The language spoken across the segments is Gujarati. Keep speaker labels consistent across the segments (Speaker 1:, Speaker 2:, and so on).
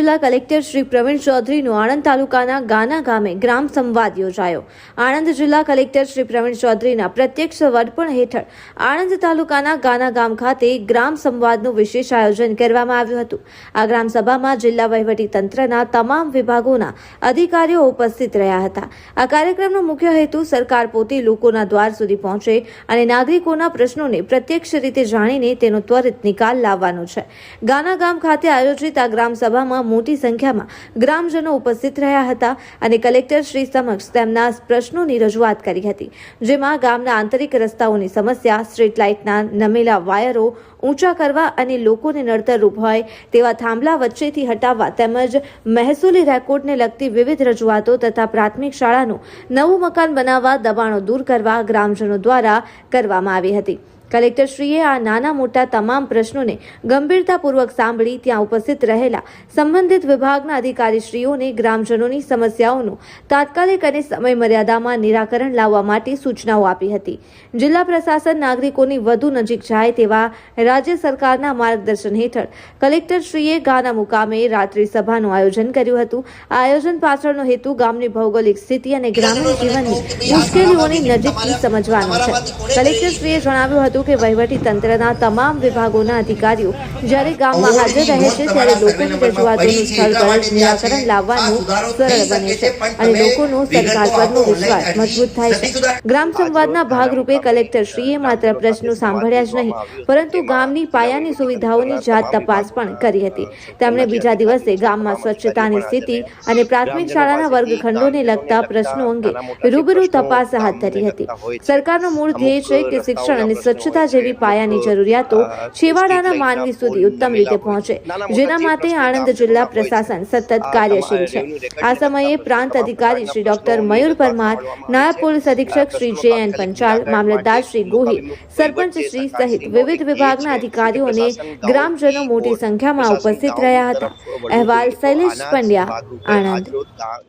Speaker 1: જિલ્લા કલેક્ટર શ્રી પ્રવીણ ચૌધરીનો આણંદ તાલુકાના ગાના ગામે ગ્રામ સંવાદ યોજાયો। આણંદ જિલ્લા કલેક્ટર શ્રી પ્રવીણ ચૌધરીના પ્રત્યક્ષ વડપણ હેઠળ આણંદ તાલુકાના ગાના ગામ ખાતે ગ્રામ સંવાદનું વિશેષ આયોજન કરવામાં આવ્યું હતું। આ ગ્રામ સભામાં જિલ્લા વહીવટી તંત્રના તમામ વિભાગોના અધિકારીઓ ઉપસ્થિત રહ્યા હતા। આ કાર્યક્રમનો મુખ્ય હેતુ સરકાર પોતે લોકોના દ્વાર સુધી પહોંચે અને નાગરિકોના પ્રશ્નોને પ્રત્યક્ષ રીતે જાણીને તેનો ત્વરિત નિકાલ લાવવાનો છે। ગાના ગામ ખાતે આયોજિત આ ગ્રામ સભામાં મોટી સંખ્યામાં ગ્રામજનો ઉપસ્થિત રહ્યા હતા અને કલેક્ટર શ્રી સમક્ષ તેમના પ્રશ્નોની રજૂઆત કરી હતી, જેમાં ગામના આંતરિક રસ્તાઓની સમસ્યા, સ્ટ્રીટ લાઇટના નમેલા વાયરો ઊંચા કરવા અને લોકોને નડતરરૂપ હોય તેવા થાંભલા વચ્ચેથી હટાવવા તેમજ મહેસૂલી રેકોર્ડને લગતી વિવિધ રજૂઆતો તથા પ્રાથમિક શાળાનું નવું મકાન બનાવવા દબાણો દૂર કરવા ગ્રામજનો દ્વારા કરવામાં આવી હતી। કલેક્ટરશ્રીએ આ નાના મોટા તમામ પ્રશ્નોને ગંભીરતાપૂર્વક સાંભળી ત્યાં ઉપસ્થિત રહેલા સંબંધિત વિભાગના અધિકારીશ્રીઓને ગ્રામજનોની સમસ્યાઓનું તાત્કાલિક અને સમય મર્યાદામાં નિરાકરણ લાવવા માટે સૂચનાઓ આપી હતી। જિલ્લા પ્રશાસન નાગરિકોની વધુ નજીક જાય તેવા રાજ્ય સરકારના માર્ગદર્શન હેઠળ કલેક્ટરશ્રીએ ગાના મુકામે રાત્રિ સભાનું આયોજન કર્યું હતું। આ આયોજન પાછળનો હેતુ ગામની ભૌગોલિક સ્થિતિ અને ગ્રામીણ જીવનની મુશ્કેલીઓની નજીકથી સમજવાનો છે। કલેક્ટરશ્રીએ જણાવ્યું હતું કે વહીવટી તંત્રના તમામ વિભાગોના અધિકારીઓ જ્યારે ગામમાં હાજર રહે છે ત્યારે લોકોની રજૂઆતોનું સ્થળ પર જ નિરાકરણ લાવવાનું સરળ બને છે અને લોકોનો સરકાર પરનો વિશ્વાસ મજબૂત થાય છે। ગ્રામ સંવાદના ભાગરૂપે કલેક્ટરશ્રીએ માત્ર પ્રશ્નો સાંભળ્યા જ નહીં પરંતુ ગામની પાયાની સુવિધાઓની જાત તપાસ પણ કરી હતી। તેમણે બીજા દિવસે ગામમાં સ્વચ્છતાની સ્થિતિ અને પ્રાથમિક શાળાના વર્ગખંડોને લગતા પ્રશ્નો અંગે રૂબરૂ તપાસ હાથ ધરી હતી। સરકારનો મૂળ ધ્યેય છે કે શિક્ષણ અને સ્વચ્છતા જેવી પાયાની જરૂરિયાતો છેવાડાના માનવી સુધી ઉત્તમ રીતે પહોંચે, જેના માટે આણંદ જિલ્લા પ્રશાસન સતત કાર્યશીલ છે। આ સમયે પ્રાંત અધિકારી શ્રી ડોક્ટર મયુર પરમાર, નાયબ પોલીસ અધિક્ષક શ્રી જે.એન. પંચાલ, મામલતદાર શ્રી ગોહિલ, સરપંચ શ્રી સહિત વિવિધ વિભાગના અધિકારીઓ અને ગ્રામજનો મોટી સંખ્યામાં ઉપસ્થિત રહ્યા હતા। અહેવાલ શૈલેષ પંડ્યા, આણંદ।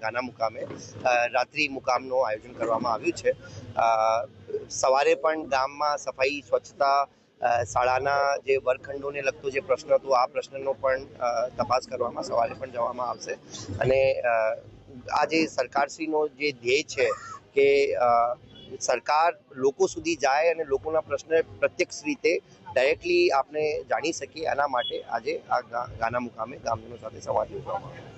Speaker 2: ગાના મુકામે રાત્રિ મુકામનું આયોજન કરવામાં આવ્યું છે। સવારે પણ ગામમાં સફાઈ, સ્વચ્છતા, શાળાના જે વર્ગખંડોને લગતો જે પ્રશ્ન હતો આ પ્રશ્નનો પણ તપાસ કરવામાં સવારે પણ જવામાં આવશે અને આ જે સરકારશ્રીનો જે ધ્યેય છે કે સરકાર લોકો સુધી જાય અને લોકોના પ્રશ્ન પ્રત્યક્ષ રીતે ડાયરેક્ટલી આપણે જાણી શકીએ, એના માટે આજે આ ગાના મુકામે ગામજનો સાથે સંવાદ યોજવામાં આવ્યો।